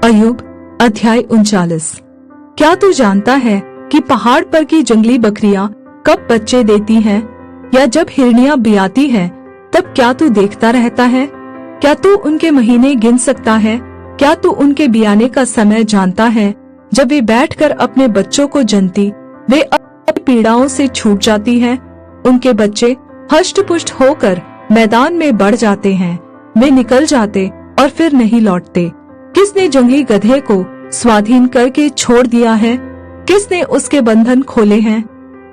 अय्यूब अध्याय 39। क्या तू जानता है कि पहाड़ पर की जंगली बकरियां कब बच्चे देती हैं, या जब हिरनियां बियाती हैं तब क्या तू देखता रहता है? क्या तू उनके महीने गिन सकता है? क्या तू उनके बियाने का समय जानता है? जब वे बैठकर अपने बच्चों को जनती, वे अपनी पीड़ाओं से छूट जाती हैं। उनके बच्चे हष्ट-पुष्ट होकर मैदान में बढ़ जाते हैं, वे निकल जाते और फिर नहीं लौटते। किसने जंगली गधे को स्वाधीन करके छोड़ दिया है? किसने उसके बंधन खोले हैं?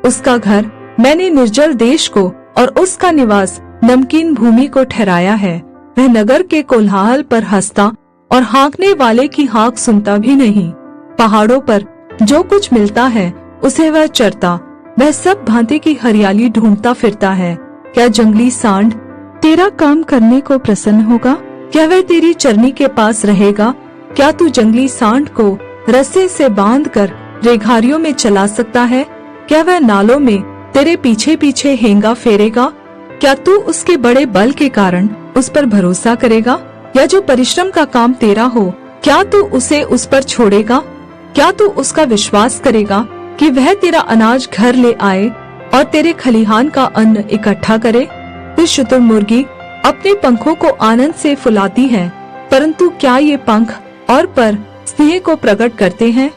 उसका घर मैंने निर्जल देश को और उसका निवास नमकीन भूमि को ठहराया है। वह नगर के कोलाहल पर हंसता और हाँकने वाले की हाँक सुनता भी नहीं। पहाड़ों पर जो कुछ मिलता है उसे वह चरता, वह सब भांति की हरियाली ढूंढता फिरता है। क्या जंगली सांड तेरा काम करने को प्रसन्न होगा? क्या वह तेरी चरनी के पास रहेगा? क्या तू जंगली सांड को रस्से से बांधकर रेघारियों में चला सकता है? क्या वह नालों में तेरे पीछे पीछे हेंगा फेरेगा? क्या तू उसके बड़े बल के कारण उस पर भरोसा करेगा? या जो परिश्रम का काम तेरा हो, क्या तू उसे उस पर छोड़ेगा? क्या तू उसका विश्वास करेगा कि वह तेरा अनाज घर ले आए और तेरे खलिहान का अन्न इकट्ठा करे? तू शुतुरमुर्गी अपने पंखों को आनंद से फुलाती है, परंतु क्या ये पंख और पर स्नेह को प्रकट करते हैं?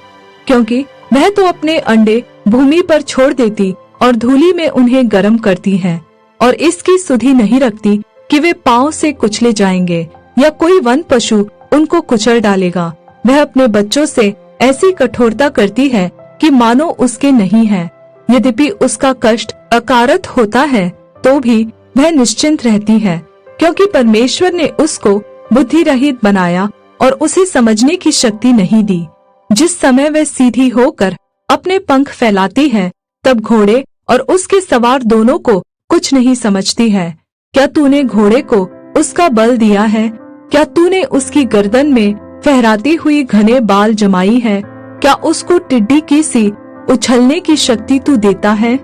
क्योंकि वह तो अपने अंडे भूमि पर छोड़ देती और धूली में उन्हें गर्म करती है, और इसकी सुधि नहीं रखती कि वे पांव से कुचले जाएंगे या कोई वन पशु उनको कुचल डालेगा। वह अपने बच्चों से ऐसी कठोरता करती है कि मानो उसके नहीं है। यद्यपि उसका कष्ट अकारत होता है तो भी वह निश्चिंत रहती है, क्योंकि परमेश्वर ने उसको बुद्धि रहित बनाया और उसे समझने की शक्ति नहीं दी। जिस समय वह सीधी होकर अपने पंख फैलाती है, तब घोड़े और उसके सवार दोनों को कुछ नहीं समझती है। क्या तूने घोड़े को उसका बल दिया है? क्या तूने उसकी गर्दन में फहराती हुई घने बाल जमाई है? क्या उसको टिड्डी की सी उछलने की शक्ति तू देता है?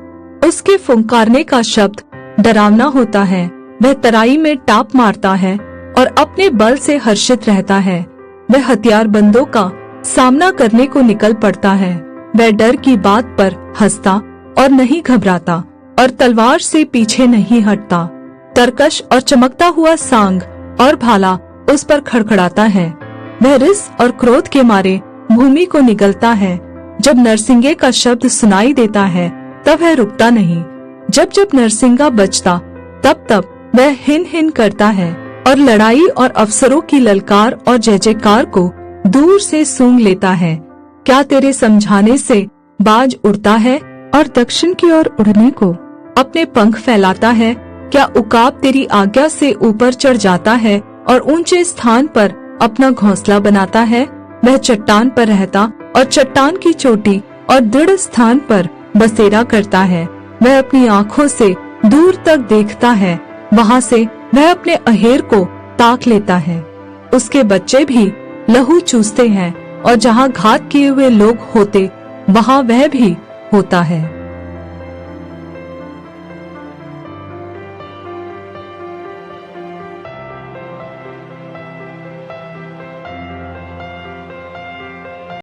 उसके फुंकारने का शब्द डरावना होता है। वह तराई में टाप मारता है और अपने बल से हर्षित रहता है। वह हथियारबंदों का सामना करने को निकल पड़ता है। वह डर की बात पर हंसता और नहीं घबराता और तलवार से पीछे नहीं हटता। तरकश और चमकता हुआ सांग और भाला उस पर खड़खड़ाता है। वह रिस और क्रोध के मारे भूमि को निगलता है। जब नरसिंगे का शब्द सुनाई देता है तब वह रुकता नहीं। जब जब नरसिंगा बजता तब तब वह हिन हिन करता है और लड़ाई और अफसरों की ललकार और जय जयकार को दूर से सूंघ लेता है। क्या तेरे समझाने से बाज उड़ता है और दक्षिण की ओर उड़ने को अपने पंख फैलाता है? क्या उकाब तेरी आज्ञा से ऊपर चढ़ जाता है और ऊंचे स्थान पर अपना घोंसला बनाता है? वह चट्टान पर रहता और चट्टान की चोटी और दृढ़ स्थान पर बसेरा करता है। वह अपनी आँखों से दूर तक देखता है, वहाँ से वह अपने अहेर को ताक लेता है। उसके बच्चे भी लहू चूसते हैं और जहाँ घात किए हुए लोग होते वहाँ वह भी होता है।